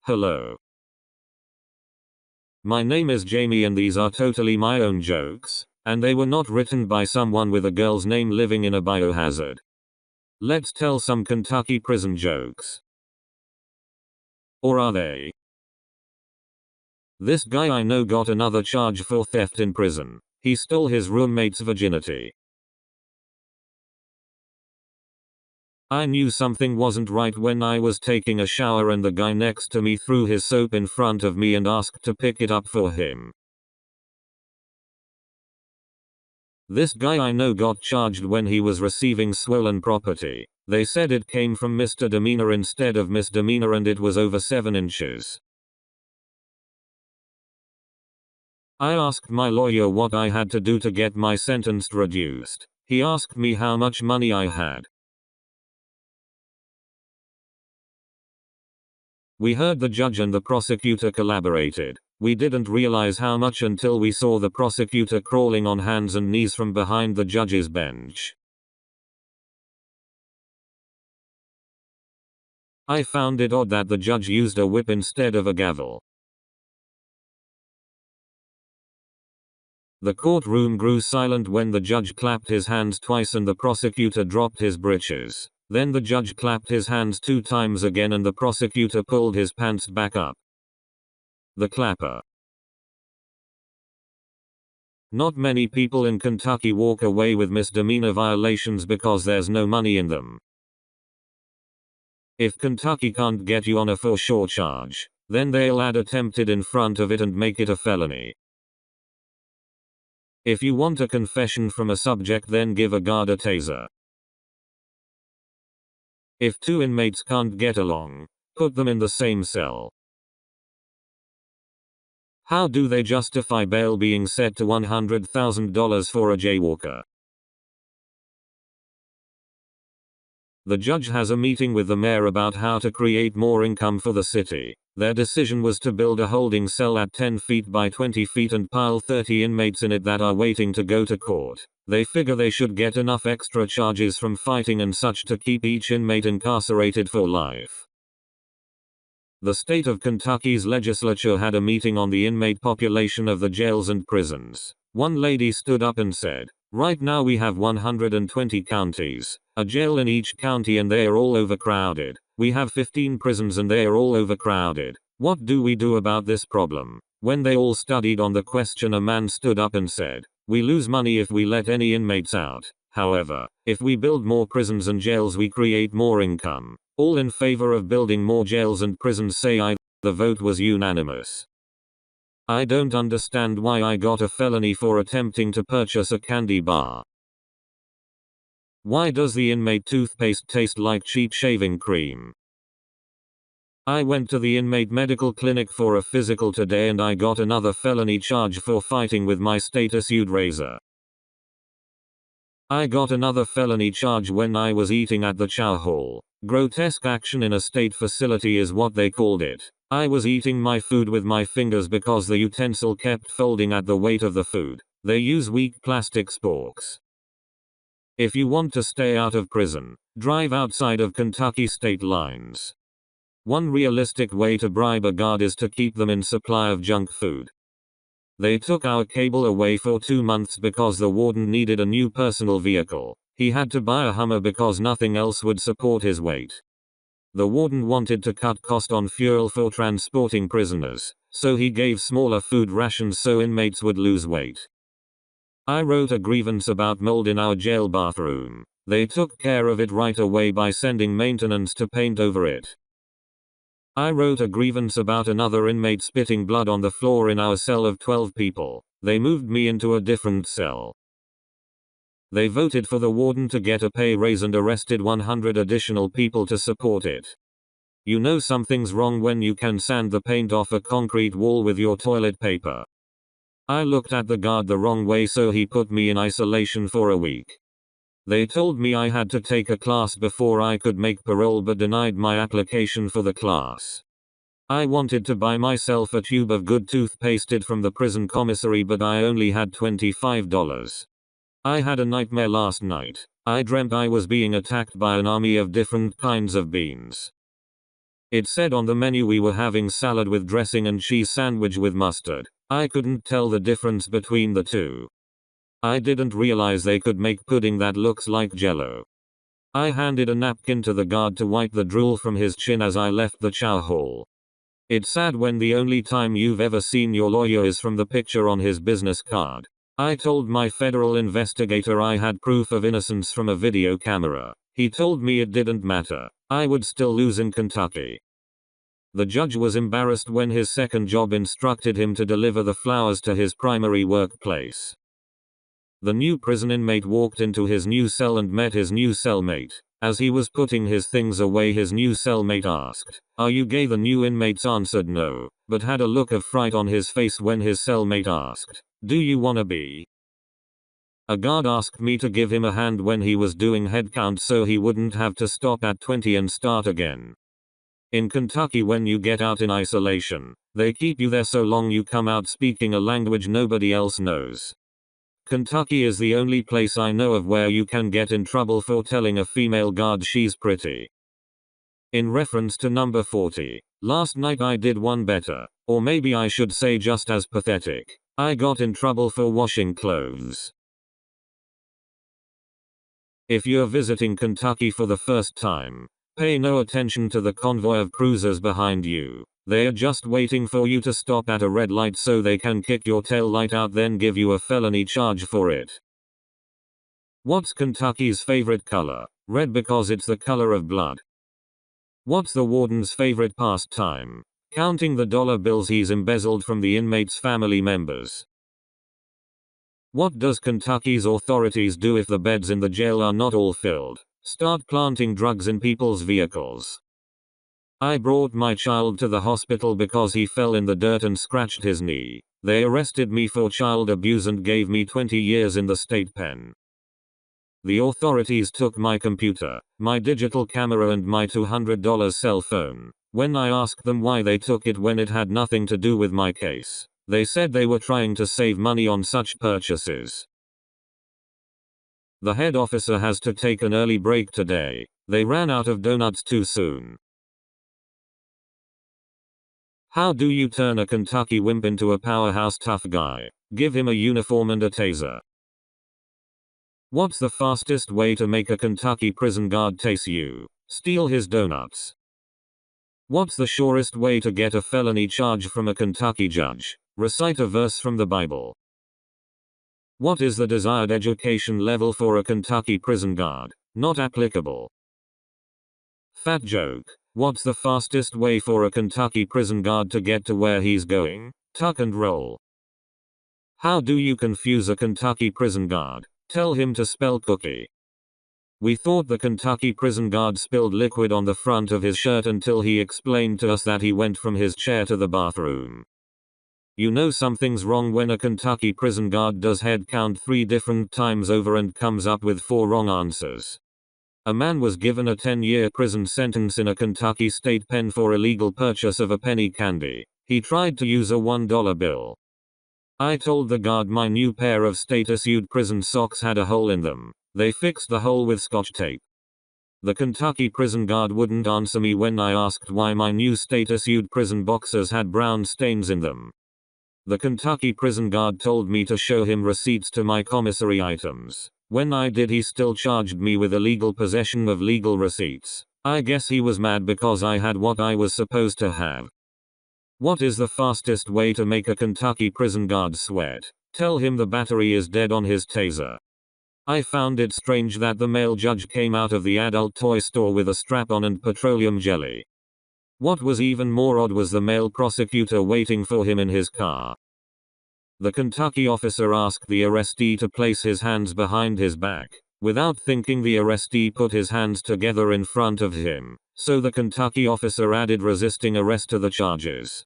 Hello. My name is Jamie and these are totally my own jokes, and they were not written by someone with a girl's name living in a biohazard. Let's tell some Kentucky prison jokes. Or are they? This guy I know got another charge for theft in prison. He stole his roommate's virginity. I knew something wasn't right when I was taking a shower and the guy next to me threw his soap in front of me and asked to pick it up for him. This guy I know got charged when he was receiving swollen property. They said it came from misdemeanor instead of misdemeanor and it was over 7 inches. I asked my lawyer what I had to do to get my sentence reduced. He asked me how much money I had. We heard the judge and the prosecutor collaborated. We didn't realize how much until we saw the prosecutor crawling on hands and knees from behind the judge's bench. I found it odd that the judge used a whip instead of a gavel. The courtroom grew silent when the judge clapped his hands twice and the prosecutor dropped his breeches. Then the judge clapped his hands 2 times again and the prosecutor pulled his pants back up. The clapper. Not many people in Kentucky walk away with misdemeanor violations because there's no money in them. If Kentucky can't get you on a for sure charge, then they'll add attempted in front of it and make it a felony. If you want a confession from a subject, then give a guard a taser. If 2 inmates can't get along, put them in the same cell. How do they justify bail being set to $100,000 for a jaywalker? The judge has a meeting with the mayor about how to create more income for the city. Their decision was to build a holding cell at 10 feet by 20 feet and pile 30 inmates in it that are waiting to go to court. They figure they should get enough extra charges from fighting and such to keep each inmate incarcerated for life. The state of Kentucky's legislature had a meeting on the inmate population of the jails and prisons. One lady stood up and said, "Right now we have 120 counties, a jail in each county and they are all overcrowded. We have 15 prisons and they are all overcrowded. What do we do about this problem?" When they all studied on the question, a man stood up and said, "We lose money if we let any inmates out. However, if we build more prisons and jails we create more income." All in favor of building more jails and prisons say aye. The vote was unanimous. I don't understand why I got a felony for attempting to purchase a candy bar. Why does the inmate toothpaste taste like cheap shaving cream? I went to the inmate medical clinic for a physical today and I got another felony charge for fighting with my state-issued razor. I got another felony charge when I was eating at the chow hall. Grotesque action in a state facility is what they called it. I was eating my food with my fingers because the utensil kept folding at the weight of the food. They use weak plastic sporks. If you want to stay out of prison, drive outside of Kentucky state lines. One realistic way to bribe a guard is to keep them in supply of junk food. They took our cable away for 2 months because the warden needed a new personal vehicle. He had to buy a Hummer because nothing else would support his weight. The warden wanted to cut cost on fuel for transporting prisoners, so he gave smaller food rations so inmates would lose weight. I wrote a grievance about mold in our jail bathroom. They took care of it right away by sending maintenance to paint over it. I wrote a grievance about another inmate spitting blood on the floor in our cell of 12 people. They moved me into a different cell. They voted for the warden to get a pay raise and arrested 100 additional people to support it. You know something's wrong when you can sand the paint off a concrete wall with your toilet paper. I looked at the guard the wrong way, so he put me in isolation for a week. They told me I had to take a class before I could make parole but denied my application for the class. I wanted to buy myself a tube of good toothpaste from the prison commissary but I only had $25. I had a nightmare last night. I dreamt I was being attacked by an army of different kinds of beans. It said on the menu we were having salad with dressing and cheese sandwich with mustard. I couldn't tell the difference between the two. I didn't realize they could make pudding that looks like jello. I handed a napkin to the guard to wipe the drool from his chin as I left the chow hall. It's sad when the only time you've ever seen your lawyer is from the picture on his business card. I told my federal investigator I had proof of innocence from a video camera. He told me it didn't matter. I would still lose in Kentucky. The judge was embarrassed when his second job instructed him to deliver the flowers to his primary workplace. The new prison inmate walked into his new cell and met his new cellmate. As he was putting his things away, his new cellmate asked, "Are you gay?" The new inmate answered no, but had a look of fright on his face when his cellmate asked, "Do you wanna be?" A guard asked me to give him a hand when he was doing head count so he wouldn't have to stop at 20 and start again. In Kentucky, when you get out in isolation, they keep you there so long you come out speaking a language nobody else knows. Kentucky is the only place I know of where you can get in trouble for telling a female guard she's pretty. In reference to number 40, last night I did one better, or maybe I should say just as pathetic. I got in trouble for washing clothes. If you're visiting Kentucky for the first time, pay no attention to the convoy of cruisers behind you. They are just waiting for you to stop at a red light so they can kick your tail light out, then give you a felony charge for it. What's Kentucky's favorite color? Red, because it's the color of blood. What's the warden's favorite pastime? Counting the dollar bills he's embezzled from the inmates' family members. What does Kentucky's authorities do if the beds in the jail are not all filled? Start planting drugs in people's vehicles. I brought my child to the hospital because he fell in the dirt and scratched his knee. They arrested me for child abuse and gave me 20 years in the state pen. The authorities took my computer, my digital camera and my $200 cell phone. When I asked them why they took it when it had nothing to do with my case, they said they were trying to save money on such purchases. The head officer has to take an early break today. They ran out of donuts too soon. How do you turn a Kentucky wimp into a powerhouse tough guy? Give him a uniform and a taser. What's the fastest way to make a Kentucky prison guard tase you? Steal his donuts. What's the surest way to get a felony charge from a Kentucky judge? Recite a verse from the Bible. What is the desired education level for a Kentucky prison guard? Not applicable. Fat joke. What's the fastest way for a Kentucky prison guard to get to where he's going? Tuck and roll. How do you confuse a Kentucky prison guard? Tell him to spell cookie. We thought the Kentucky prison guard spilled liquid on the front of his shirt until he explained to us that he went from his chair to the bathroom. You know something's wrong when a Kentucky prison guard does head count 3 different times over and comes up with 4 wrong answers. A man was given a 10-year prison sentence in a Kentucky state pen for illegal purchase of a penny candy. He tried to use a $1 bill. I told the guard my new pair of state-issued prison socks had a hole in them. They fixed the hole with Scotch tape. The Kentucky prison guard wouldn't answer me when I asked why my new state-issued prison boxers had brown stains in them. The Kentucky prison guard told me to show him receipts to my commissary items. When I did, he still charged me with illegal possession of legal receipts. I guess he was mad because I had what I was supposed to have. What is the fastest way to make a Kentucky prison guard sweat? Tell him the battery is dead on his taser. I found it strange that the male judge came out of the adult toy store with a strap-on and petroleum jelly. What was even more odd was the male prosecutor waiting for him in his car. The Kentucky officer asked the arrestee to place his hands behind his back. Without thinking, the arrestee put his hands together in front of him, so the Kentucky officer added resisting arrest to the charges.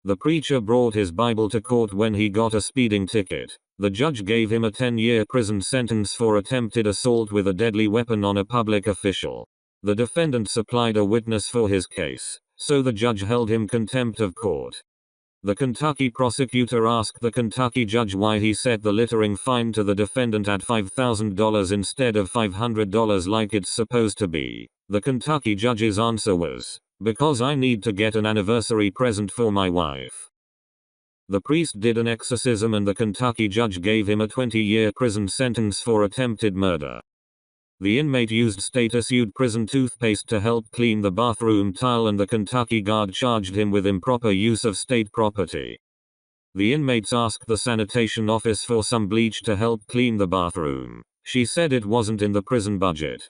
The preacher brought his Bible to court when he got a speeding ticket. The judge gave him a 10-year prison sentence for attempted assault with a deadly weapon on a public official. The defendant supplied a witness for his case, so the judge held him contempt of court. The Kentucky prosecutor asked the Kentucky judge why he set the littering fine to the defendant at $5,000 instead of $500 like it's supposed to be. The Kentucky judge's answer was, Because I need to get an anniversary present for my wife. The priest did an exorcism and the Kentucky judge gave him a 20-year prison sentence for attempted murder. The inmate used state-issued prison toothpaste to help clean the bathroom tile and the Kentucky guard charged him with improper use of state property. The inmates asked the sanitation office for some bleach to help clean the bathroom. She said it wasn't in the prison budget.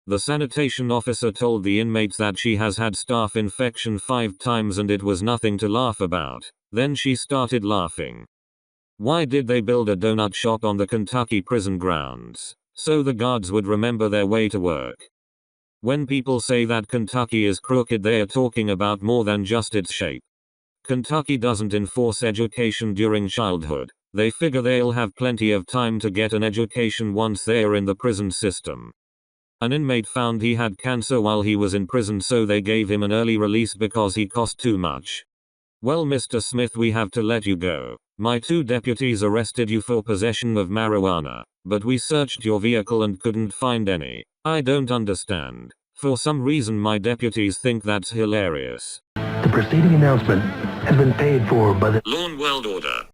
The sanitation officer told the inmates that she has had staph infection 5 times and it was nothing to laugh about. Then she started laughing. Why did they build a donut shop on the Kentucky prison grounds? So the guards would remember their way to work. When people say that Kentucky is crooked, they are talking about more than just its shape. Kentucky doesn't enforce education during childhood. They figure they'll have plenty of time to get an education once they are in the prison system. An inmate found he had cancer while he was in prison, so they gave him an early release because he cost too much. Well, Mr. Smith, we have to let you go. My 2 deputies arrested you for possession of marijuana, but we searched your vehicle and couldn't find any. I don't understand. For some reason my deputies think that's hilarious. The preceding announcement has been paid for by the Lawn World Order.